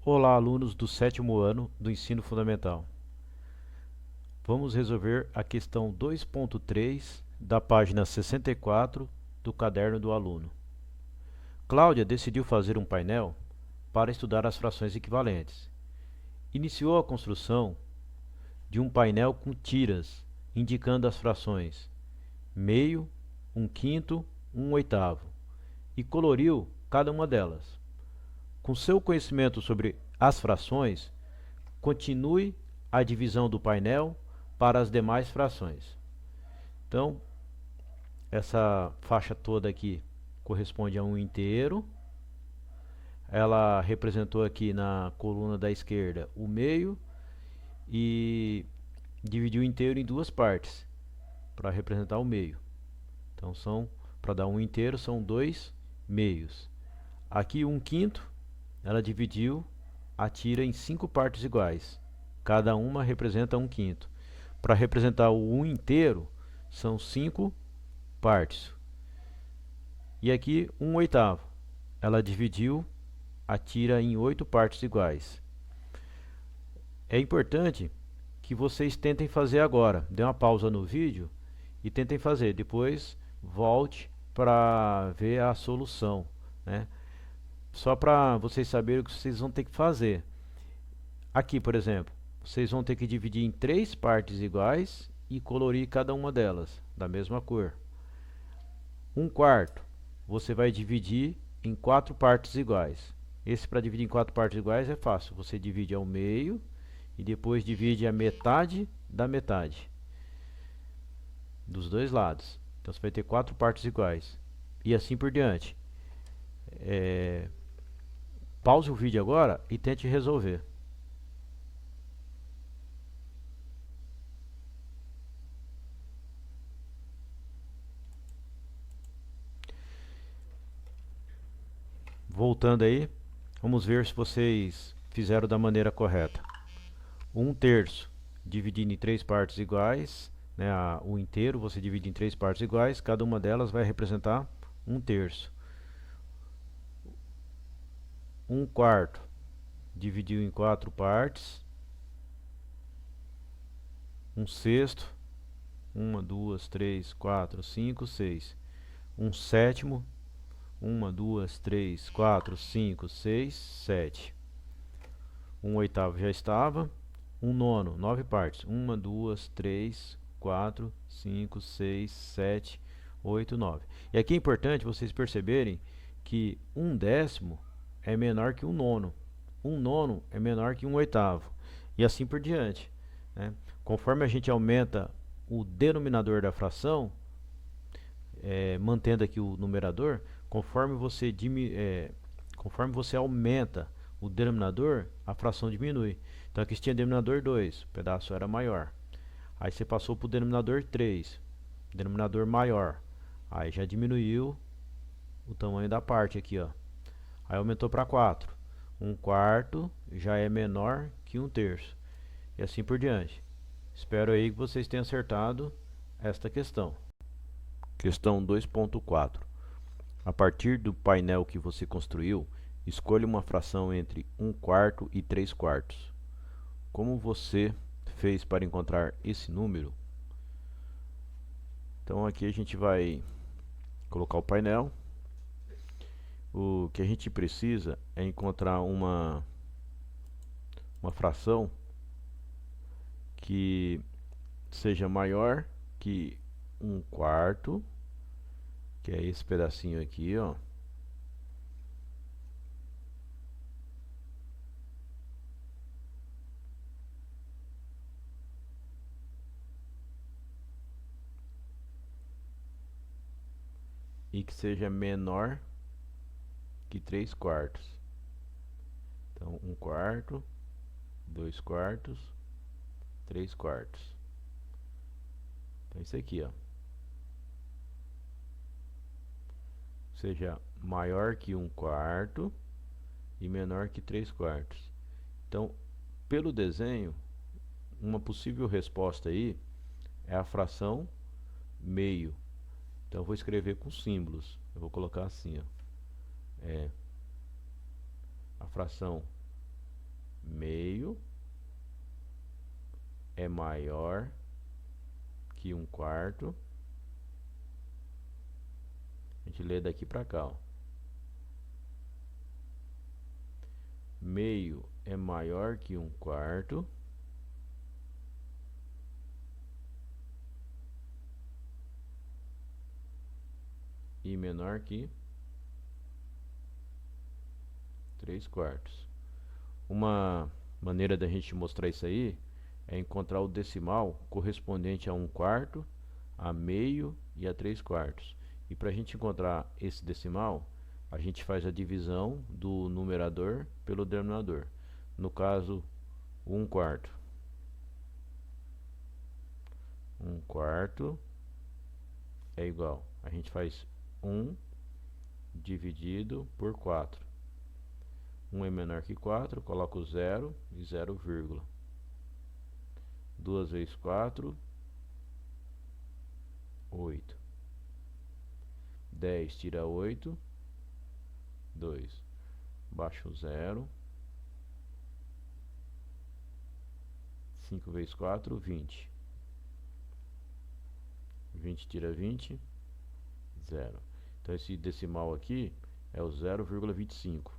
Olá, alunos do sétimo ano do ensino fundamental. Vamos resolver a questão 2.3 da página 64 do caderno do aluno. Cláudia decidiu fazer um painel para estudar as frações equivalentes. Iniciou a construção de um painel com tiras, indicando as frações meio, um quinto, um oitavo, e coloriu cada uma delas. Com seu conhecimento sobre as frações, continue a divisão do painel para as demais frações. Então, essa faixa toda aqui corresponde a um inteiro. Ela representou aqui na coluna da esquerda o meio e dividiu o inteiro em duas partes para representar o meio. Então, para dar um inteiro, são dois meios. Aqui, um quinto, ela dividiu a tira em 5 partes iguais. Cada uma representa um quinto. Para representar o 1 inteiro, são 5 partes. E aqui, 1 oitavo. Ela dividiu a tira em 8 partes iguais. É importante que vocês tentem fazer agora. Dê uma pausa no vídeo e tentem fazer. Depois, volte para ver a solução, né? Só para vocês saberem o que vocês vão ter que fazer. Aqui, por exemplo, vocês vão ter que dividir em 3 partes iguais e colorir cada uma delas da mesma cor. Um quarto, você vai dividir em 4 partes iguais. Esse para dividir em 4 partes iguais é fácil. Você divide ao meio e depois divide a metade da metade dos dois lados. Então você vai ter 4 partes iguais. E assim por diante. Pause o vídeo agora e tente resolver. Voltando aí, vamos ver se vocês fizeram da maneira correta. Um terço dividido em 3 partes iguais, né, o inteiro você divide em 3 partes iguais, cada uma delas vai representar um terço. Um quarto dividiu em 4 partes. Um sexto, 1, 2, 3, 4, 5, 6. Um sétimo, 1, 2, 3, 4, 5, 6, 7. Um oitavo já estava. Um nono, 9 partes. 1, 2, 3, 4, 5, 6, 7, 8, 9. E aqui é importante vocês perceberem que um décimo é menor que um nono. Um nono é menor que um oitavo. E assim por diante, né? Conforme a gente aumenta o denominador da fração, mantendo aqui o numerador, conforme você aumenta o denominador, a fração diminui. Então aqui tinha denominador 2, o pedaço era maior. Aí você passou para o denominador 3, denominador maior. Aí já diminuiu o tamanho da parte aqui, ó. Aí aumentou para 4. Um quarto já é menor que um terço. E assim por diante. Espero aí que vocês tenham acertado esta questão. Questão 2.4. A partir do painel que você construiu, escolha uma fração entre 1 quarto e 3 quartos. Como você fez para encontrar esse número? Então aqui a gente vai colocar o painel. O que a gente precisa é encontrar uma fração que seja maior que 1 quarto, que é esse pedacinho aqui, ó. E que seja menor que 3 quartos. Então, 1 quarto, 2 quartos, 3 quartos. Então, isso aqui, ó. Seja maior que 1 quarto e menor que 3 quartos. Então, pelo desenho, uma possível resposta aí é a fração meio. Então, eu vou escrever com símbolos. Eu vou colocar assim, ó. A fração meio é maior que 1/4. A gente lê daqui para cá, ó. Meio é maior que 1/4 e menor que 3/4. Uma maneira da gente mostrar isso aí é encontrar o decimal correspondente a 1/4, a meio e a 3/4. E para a gente encontrar esse decimal, a gente faz a divisão do numerador pelo denominador. No caso, 1/4. 1/4 é igual. A gente faz 1 dividido por 4. 1 é menor que 4, coloco o 0 e 0, vírgula. 2 vezes 4, 8. 10 tira 8, 2. Baixa o 0. 5 vezes 4, 20. 20 tira 20, 0. Então esse decimal aqui é o 0,25.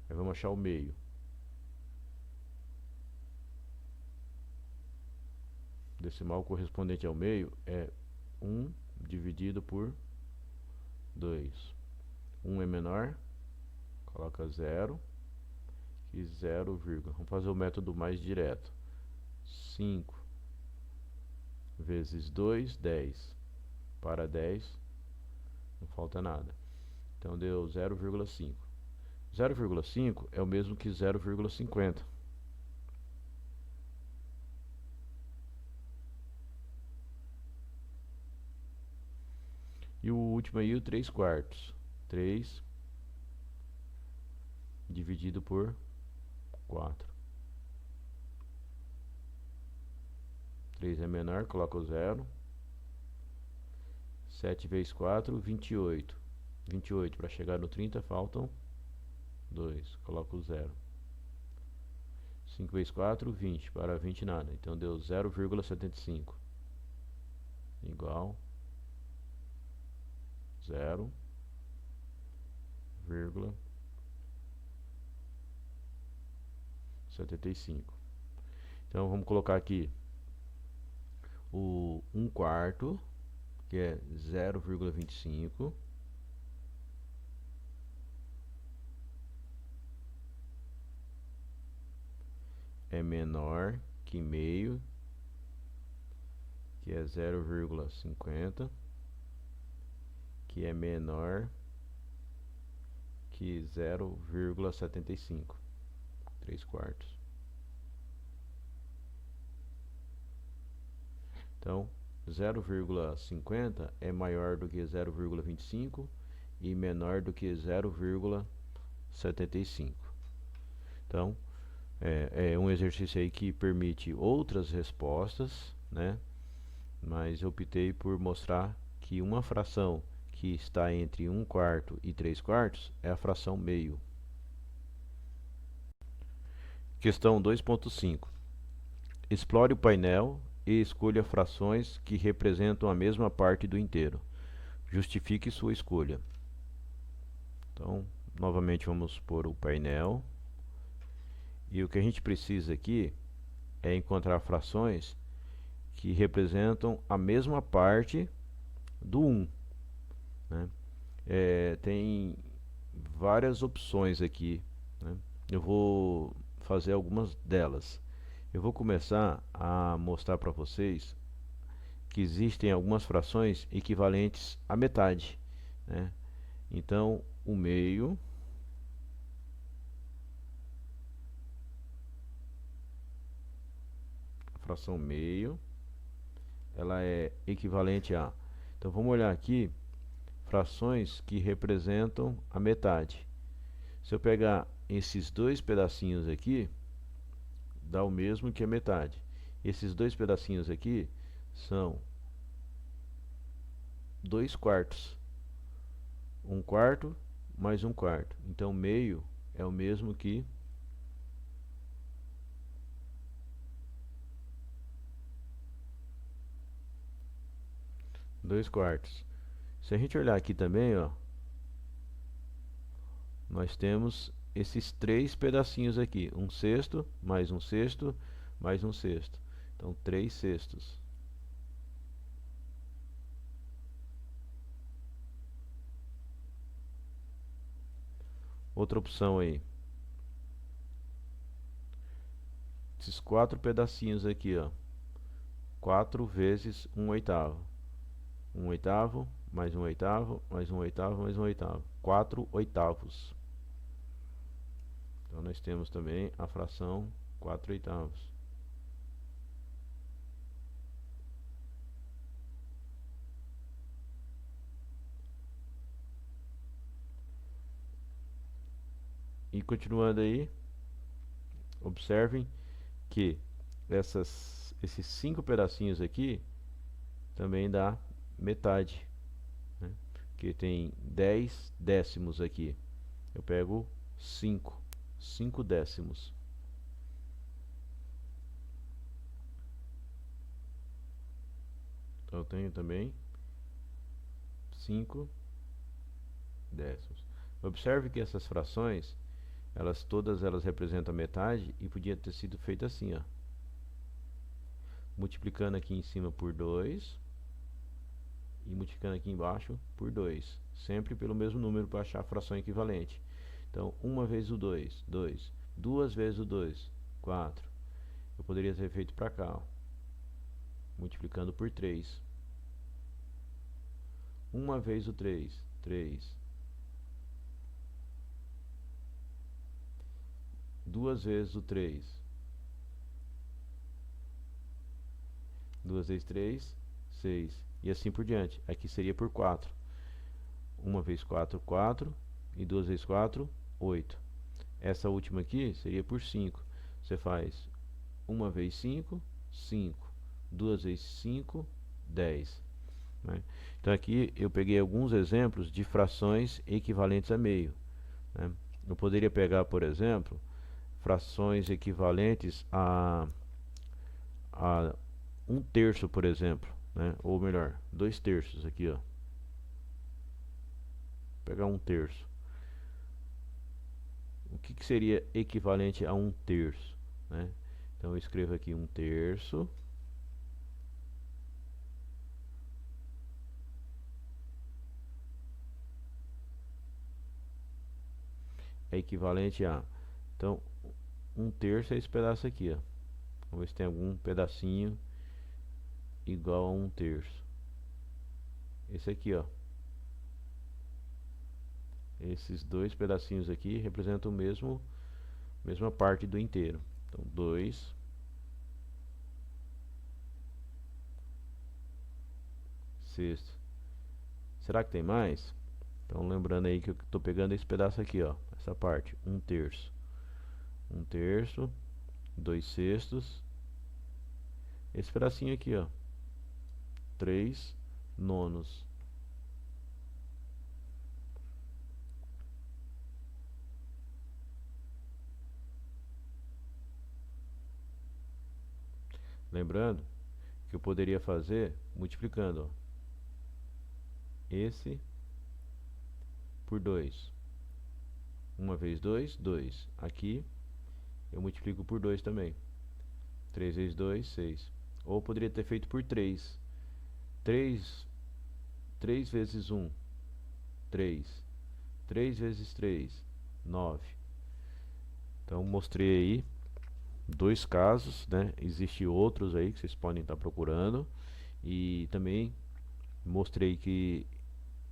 Aí vamos achar o meio. O decimal correspondente ao meio é 1 dividido por 2. 1 é menor, coloca 0 e 0, vírgula. Vamos fazer o método mais direto. 5 vezes 2, 10. Para 10, não falta nada. Então deu 0,5. 0,5 é o mesmo que 0,50. E o último aí, o 3/4. 3 dividido por 4. 3 é menor, coloca o 0. 7 vezes 4, 28. 28 para chegar no 30 faltam 2, coloca o 0. 5 vezes 4, 20. Para 20 nada. Então deu 0,75. Igual 0,75. Então vamos colocar aqui o 1/4, que é 0,25. É menor que meio, que é 0,50, que é menor que 0,75, 3/4. Então, 0,50 é maior do que 0,25 e menor do que 0,75. Então, é um exercício aí que permite outras respostas, né? Mas eu optei por mostrar que uma fração que está entre 1/4 e 3/4 é a fração meio. Questão 2.5. Explore o painel e escolha frações que representam a mesma parte do inteiro. Justifique sua escolha. Então, novamente vamos pôr o painel. E o que a gente precisa aqui é encontrar frações que representam a mesma parte do 1. Né? Tem várias opções aqui, né? Eu vou fazer algumas delas. Eu vou começar a mostrar para vocês que existem algumas frações equivalentes à metade, né? Então, o meio a fração meio, ela é equivalente a... Então, vamos olhar aqui frações que representam a metade. Se eu pegar esses dois pedacinhos aqui, dá o mesmo que a metade. Esses dois pedacinhos aqui são 2/4. 1 quarto mais 1 quarto. Então, meio é o mesmo que 2 quartos. Se a gente olhar aqui também, ó, nós temos esses 3 pedacinhos aqui. 1 sexto, mais 1 sexto, mais 1 sexto. Então, 3 sextos. Outra opção aí. Esses 4 pedacinhos aqui, ó. 4 vezes 1 oitavo. 1 oitavo, mais 1 oitavo, mais 1 oitavo, mais 1 oitavo. 4 oitavos. Então, nós temos também a fração 4 oitavos. E continuando aí, observem que esses 5 pedacinhos aqui também dá metade, né? Porque tem 10 décimos aqui. Eu pego 5 décimos. Então eu tenho também 5 décimos. Observe que essas frações, todas elas representam metade e podia ter sido feito assim, ó. Multiplicando aqui em cima por 2 e multiplicando aqui embaixo por 2, sempre pelo mesmo número para achar a fração equivalente. Então, 1 vezes o 2, 2. 2 vezes o 2, 4. Eu poderia ter feito para cá, ó, multiplicando por 3. 1 vez o 3, 3. 2 vezes o 3. 2 vezes 3, 6. E assim por diante. Aqui seria por 4. 1 vezes 4, 4. E 2 vezes 4, 8. Essa última aqui seria por 5. Você faz 1 vezes 5, 5. 2 vezes 5, 10. Né? Então aqui eu peguei alguns exemplos de frações equivalentes a meio. Né? Eu poderia pegar, por exemplo, frações equivalentes a 1 terço, por exemplo, né? Ou melhor, 2 terços aqui, ó. Vou pegar 1 terço. O que seria equivalente a 1 terço, né? Então eu escrevo aqui 1 terço. É equivalente a... Então, 1 terço é esse pedaço aqui, ó. Vamos ver se tem algum pedacinho igual a 1 terço. Esse aqui, ó. Esses 2 pedacinhos aqui representam o mesma parte do inteiro. Então, 2 sextos. Será que tem mais? Então, lembrando aí que eu estou pegando esse pedaço aqui, ó. Essa parte, 1 terço. 1 terço, 2 sextos. Esse pedacinho aqui, ó. 3 nonos. Lembrando que eu poderia fazer multiplicando, ó, esse por 2. 1 vezes 2, 2. Aqui eu multiplico por 2 também. 3 vezes 2, 6. Ou poderia ter feito por 3. 3 vezes 1, 3. 3 vezes 3, 9. Então mostrei aí 2 casos, né? Existem outros aí que vocês podem estar procurando. E também mostrei que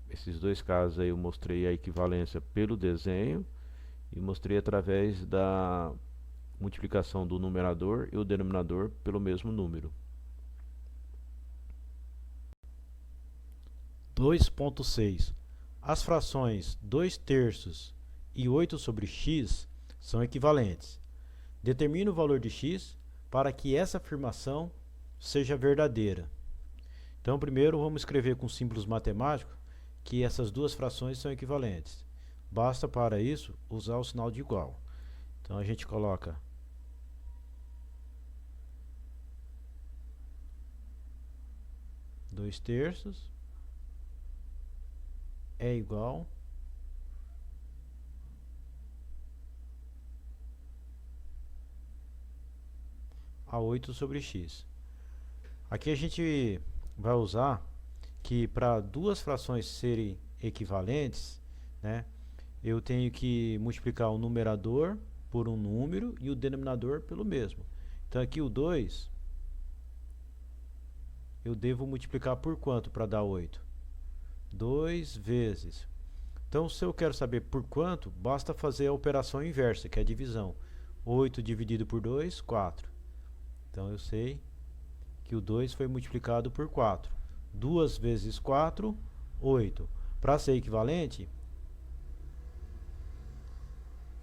esses 2 casos aí eu mostrei a equivalência pelo desenho e mostrei através da multiplicação do numerador e o denominador pelo mesmo número. 2.6. As frações 2 terços e 8 sobre x são equivalentes. Determine o valor de x para que essa afirmação seja verdadeira. Então, primeiro vamos escrever com símbolos matemáticos que essas duas frações são equivalentes. Basta para isso usar o sinal de igual. Então a gente coloca 2/3 é igual a 8 sobre x. Aqui a gente vai usar que para duas frações serem equivalentes, né, eu tenho que multiplicar o numerador por um número e o denominador pelo mesmo. Então aqui o 2 eu devo multiplicar por quanto para dar 8? 2 vezes. Então, se eu quero saber por quanto, basta fazer a operação inversa, que é a divisão. 8 dividido por 2, 4. Então, eu sei que o 2 foi multiplicado por 4. 2 vezes 4, 8. Para ser equivalente,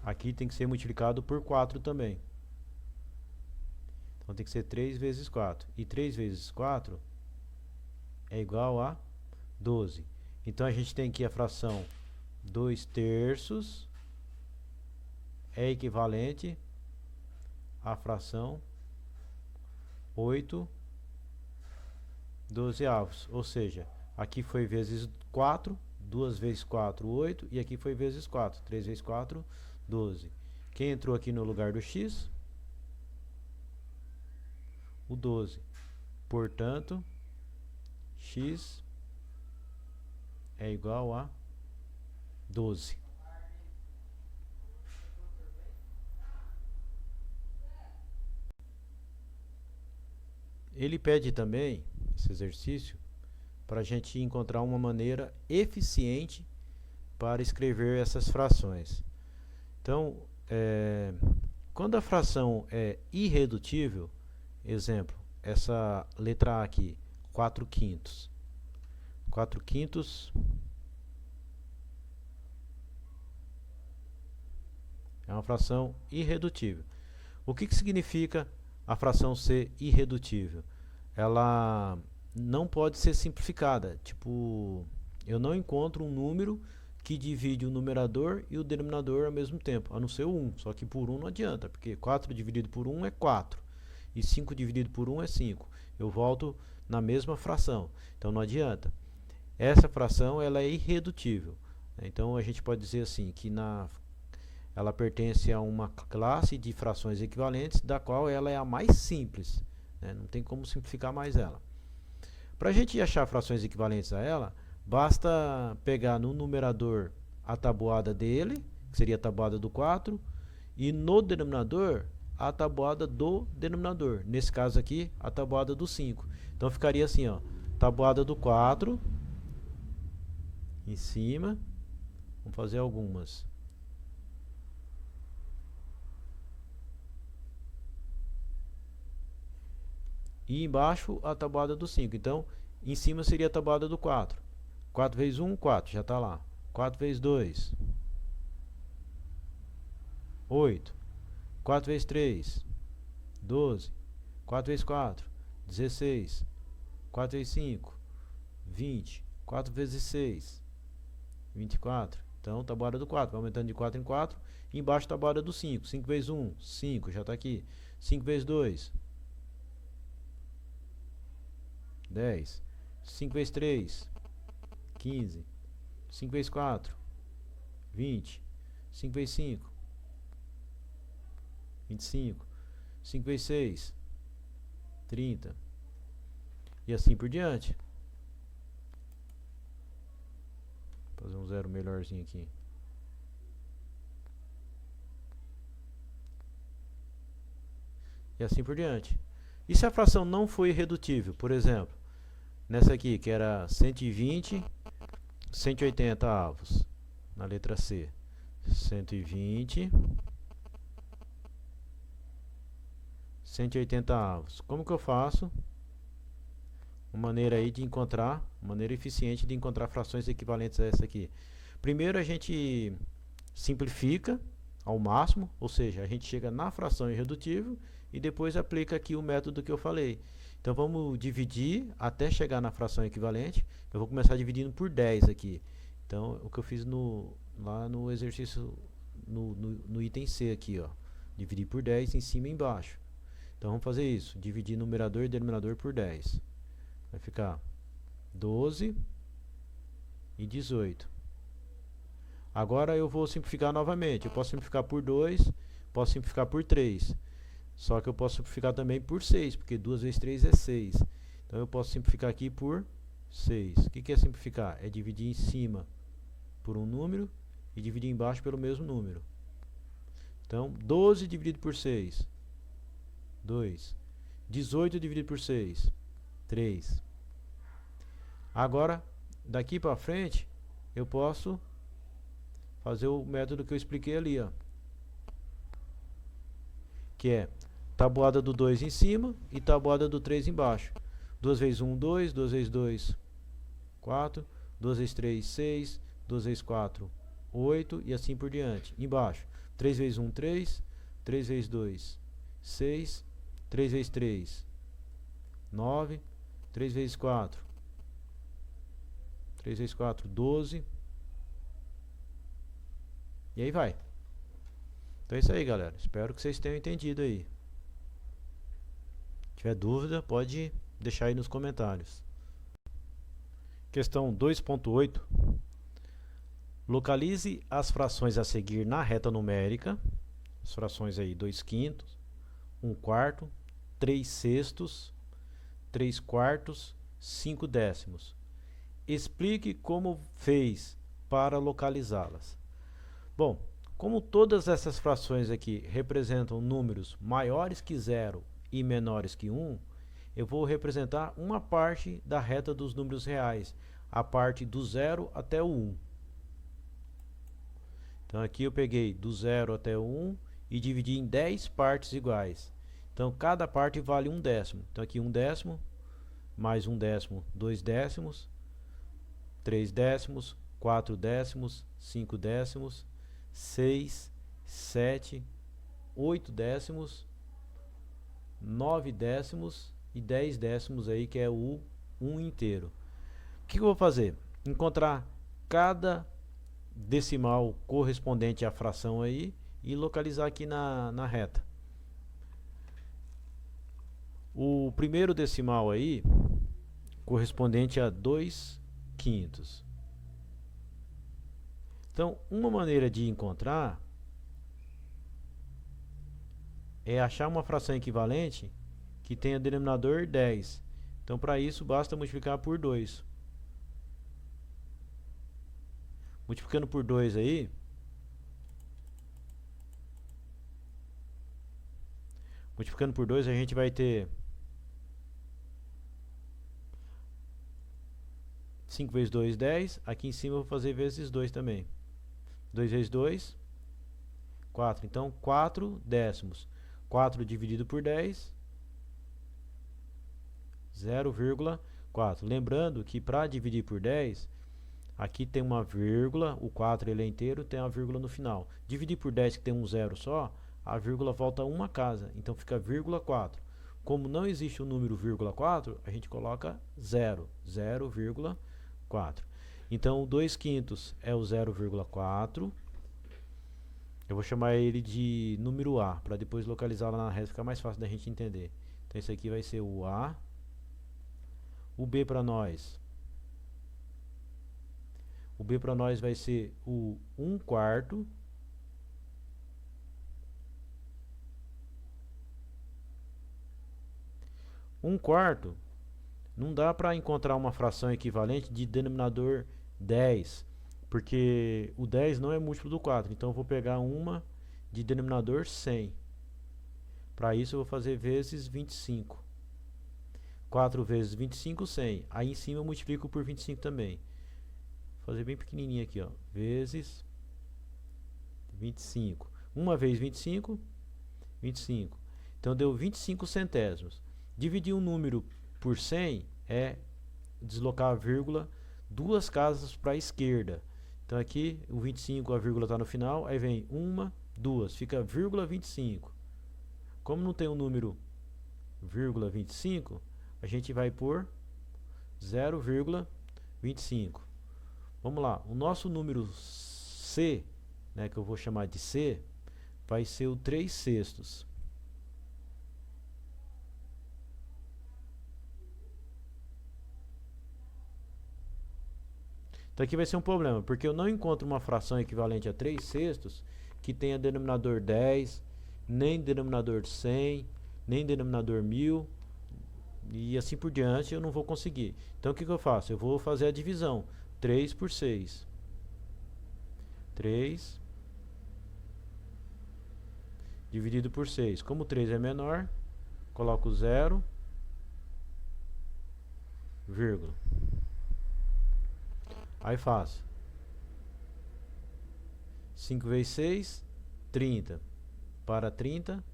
aqui tem que ser multiplicado por 4 também. Então, tem que ser 3 vezes 4. E 3 vezes 4 é igual a 12. Então, a gente tem aqui a fração 2/3 é equivalente à fração 8/12. Ou seja, aqui foi vezes 4, 2 vezes 4, 8, e aqui foi vezes 4, 3 vezes 4, 12. Quem entrou aqui no lugar do x? O 12. Portanto, x é igual a 12. Ele pede também, esse exercício, para a gente encontrar uma maneira eficiente para escrever essas frações. Então, quando a fração é irredutível, exemplo, essa letra A aqui, 4/5. 4/5 é uma fração irredutível. O que significa a fração ser irredutível? Ela não pode ser simplificada. Tipo, eu não encontro um número que divide o numerador e o denominador ao mesmo tempo, a não ser o 1. Só que por 1 não adianta, porque 4 dividido por 1 é 4. E 5 dividido por 1 é 5. Eu volto na mesma fração. Então não adianta. Essa fração ela é irredutível. Então a gente pode dizer assim, que ela pertence a uma classe de frações equivalentes, da qual ela é a mais simples, né? Não tem como simplificar mais ela. Para a gente achar frações equivalentes a ela, basta pegar no numerador a tabuada dele, que seria a tabuada do 4, e no denominador a tabuada do denominador. Nesse caso aqui, a tabuada do 5. Então ficaria assim, ó, tabuada do 4 em cima. Vamos fazer algumas. E embaixo a tabuada do 5. Então, em cima seria a tabuada do 4. 4 vezes 1, 4, já está lá. 4 vezes 2, 8. 4 vezes 3, 12. 4 vezes 4, 16. 4 vezes 5, 20. 4 vezes 6, 24. Então, tabuada do 4, vai aumentando de 4 em 4. E embaixo a tabuada do 5. 5 vezes 1, 5, já está aqui. 5 vezes 2, 10. 5 vezes 3, 15. 5 vezes 4, 20. 5 vezes 5, 25. 5 vezes 6, 30. E assim por diante. Vou fazer um zero melhorzinho aqui. E assim por diante. E se a fração não for irredutível? Por exemplo, nessa aqui, que era 120, 180 avos. Na letra C. 120, 180 avos. Como que eu faço? Uma maneira aí de encontrar, uma maneira eficiente de encontrar frações equivalentes a essa aqui. Primeiro a gente simplifica ao máximo, ou seja, a gente chega na fração irredutível e depois aplica aqui o método que eu falei, Então vamos dividir até chegar na fração equivalente. Eu vou começar dividindo por 10 aqui. Então o que eu fiz lá no exercício, no item C aqui, ó. Dividir por 10 em cima e embaixo. Então vamos fazer isso. Dividir numerador e denominador por 10. Vai ficar 12 e 18. Agora eu vou simplificar novamente. Eu posso simplificar por 2, posso simplificar por 3. Só que eu posso simplificar também por 6, porque 2 vezes 3 é 6. Então eu posso simplificar aqui por 6. O que é simplificar? É dividir em cima por um número e dividir embaixo pelo mesmo número. Então 12 dividido por 6, 2. 18 dividido por 6, 3. Agora, daqui para frente, eu posso fazer o método que eu expliquei ali, ó, que é tabuada do 2 em cima e tabuada do 3 embaixo. 2 vezes 1, 2, 2 vezes 2, 4, 2 vezes 3, 6, 2 vezes 4, 8 e assim por diante. Embaixo, 3 vezes 1, 3, 3 vezes 2, 6, 3 vezes 3, 9, 3 vezes 4, 3 vezes 4, 12. E aí vai. Então é isso aí, galera. Espero que vocês tenham entendido aí. Se tiver dúvida, pode deixar aí nos comentários. Questão 2.8. Localize as frações a seguir na reta numérica. As frações aí 2 quintos, 1 quarto, 3 sextos, 3 quartos, 5 décimos. Explique como fez para localizá-las. Bom, como todas essas frações aqui representam números maiores que 0 e menores que 1, eu vou representar uma parte da reta dos números reais, a parte do 0 até o 1. Então aqui eu peguei do 0 até o 1 e dividi em 10 partes iguais. Então cada parte vale 1 décimo. Então aqui 1 décimo, mais 1 décimo, 2 décimos, 3 décimos, 4 décimos, 5 décimos, 6, 7, 8 décimos, 9 décimos e 10 décimos aí, que é o 1 inteiro. O que eu vou fazer? Encontrar cada decimal correspondente à fração aí e localizar aqui na reta. O primeiro decimal aí, correspondente a 2 quintos. Então, uma maneira de encontrar é achar uma fração equivalente que tenha denominador 10. Então, para isso, basta multiplicar por 2. Multiplicando por 2 aí, a gente vai ter 5 vezes 2, 10. Aqui em cima eu vou fazer vezes 2 também. 2 vezes 2, 4. Então, 4 décimos. 4 dividido por 10, 0,4. Lembrando que para dividir por 10, aqui tem uma vírgula, o 4 ele é inteiro, tem uma vírgula no final. Dividir por 10, que tem um zero só, a vírgula volta uma casa, então fica vírgula 4. Como não existe o número vírgula 4, a gente coloca 0, 0,4. Então, 2 quintos é o 0,4. Eu vou chamar ele de número A, para depois localizar lá na reta, ficar mais fácil da gente entender. Então, esse aqui vai ser o A. O B para nós. O B para nós vai ser o 1 quarto. Um quarto, não dá para encontrar uma fração equivalente de denominador 10, porque o 10 não é múltiplo do 4, então eu vou pegar uma de denominador 100. Para isso eu vou fazer vezes 25. 4 vezes 25, 100. Aí em cima eu multiplico por 25 também. Vou fazer bem pequenininho aqui, ó. Vezes 25. 1 vezes 25, 25. Então deu 25 centésimos. Dividir um número por 100 é deslocar a vírgula 2 casas para a esquerda. Então aqui o 25, a vírgula está no final, aí vem 1, 2, fica vírgula 25. Como não tem o número vírgula 25, a gente vai por 0,25. Vamos lá, o nosso número C, né, que eu vou chamar de C, vai ser o 3/6. Então aqui vai ser um problema, porque eu não encontro uma fração equivalente a 3/6 que tenha denominador 10, nem denominador 100, nem denominador 1000, e assim por diante eu não vou conseguir. Então o que eu faço? Eu vou fazer a divisão. 3 por 6. 3 dividido por 6. Como 3 é menor, coloco 0, vírgula. Aí faço 5 vezes 6, 30. Para 30,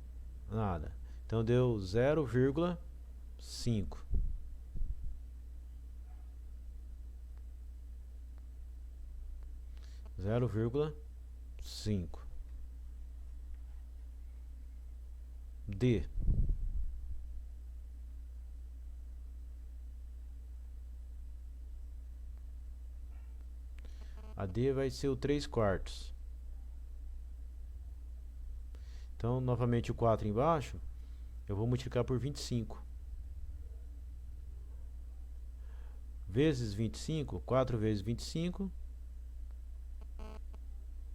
nada. Então deu 0,5. D. A D vai ser o 3/4. Então, novamente o 4 embaixo, eu vou multiplicar por 25. Vezes 25, 4 vezes 25,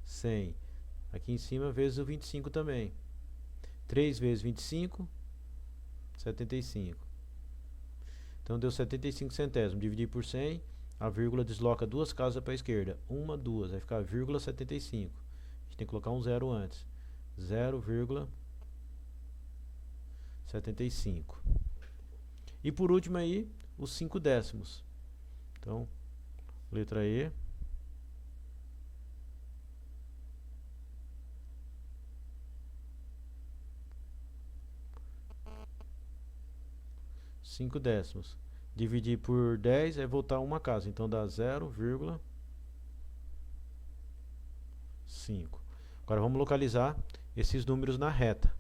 100. Aqui em cima, vezes o 25 também. 3 vezes 25, 75. Então, deu 75 centésimos. Dividir por 100, a vírgula desloca duas casas para a esquerda. 1, 2, vai ficar 0,75. A gente tem que colocar um zero antes. 0,75. E por último aí, os 5 décimos. Então, letra E. Cinco décimos. Dividir por 10 é voltar uma casa. Então dá 0,5. Agora vamos localizar esses números na reta.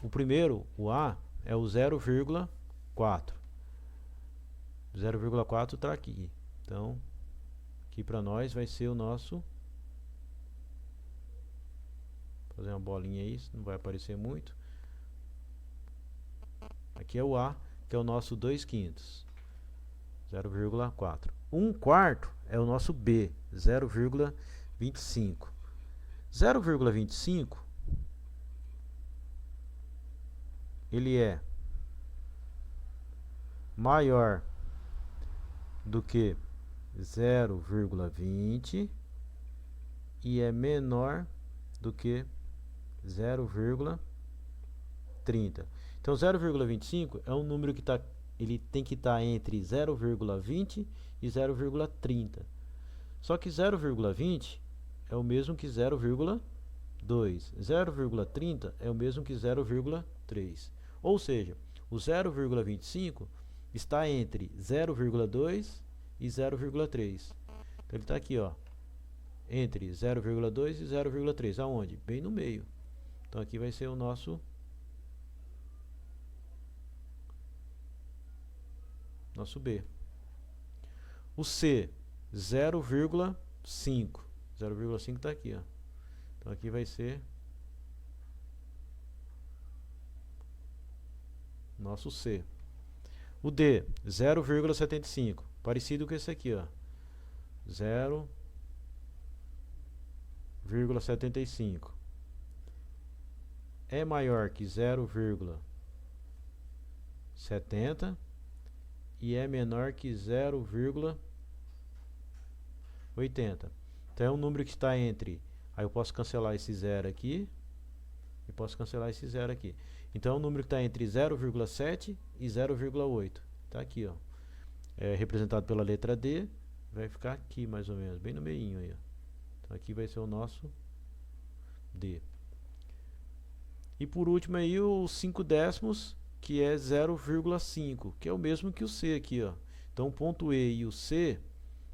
O primeiro, o A, é o 0,4. 0,4 está aqui. Então, aqui para nós vai ser o nosso... Vou fazer uma bolinha aí, não vai aparecer muito. Aqui é o A, que é o nosso 2/5. 0,4. 1/4 é o nosso B, 0,25. 0,25 ele é maior do que 0,20 e é menor do que 0,30. Então 0,25 é um número que ele tem que estar entre 0,20 e 0,30. Só que 0,20 é o mesmo que 0,2. 0,30 é o mesmo que 0,3. Ou seja, o 0,25 está entre 0,2 e 0,3. Então ele está aqui, ó, entre 0,2 e 0,3. Aonde? Bem no meio. Então aqui vai ser o nosso B. O C, 0,5. 0,5 está aqui, ó. Então aqui vai ser nosso C. O D, 0,75. Parecido com esse aqui, ó. 0,75. É maior que 0,70 e é menor que 0,80. Então é um número que está entre... Aí eu posso cancelar esse zero aqui e posso cancelar esse zero aqui. Então é um número que está entre 0,7 e 0,8. Está aqui, ó. É representado pela letra D. Vai ficar aqui mais ou menos, bem no meinho aí, ó. Então aqui vai ser o nosso D. E por último aí os 5 décimos, que é 0,5, que é o mesmo que o C aqui, ó. Então o ponto E e o C,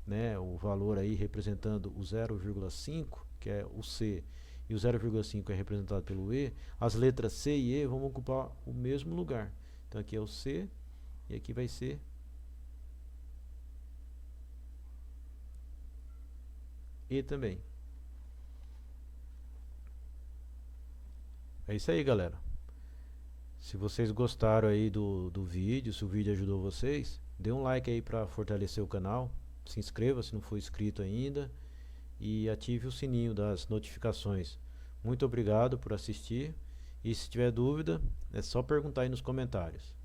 né, o valor aí representando o 0,5, que é o C, e o 0,5 é representado pelo E, as letras C e E vão ocupar o mesmo lugar. Então aqui é o C e aqui vai ser E também. É isso aí, galera. Se vocês gostaram aí do vídeo, se o vídeo ajudou vocês, dê um like aí para fortalecer o canal. Se inscreva se não for inscrito ainda e ative o sininho das notificações. Muito obrigado por assistir e se tiver dúvida é só perguntar aí nos comentários.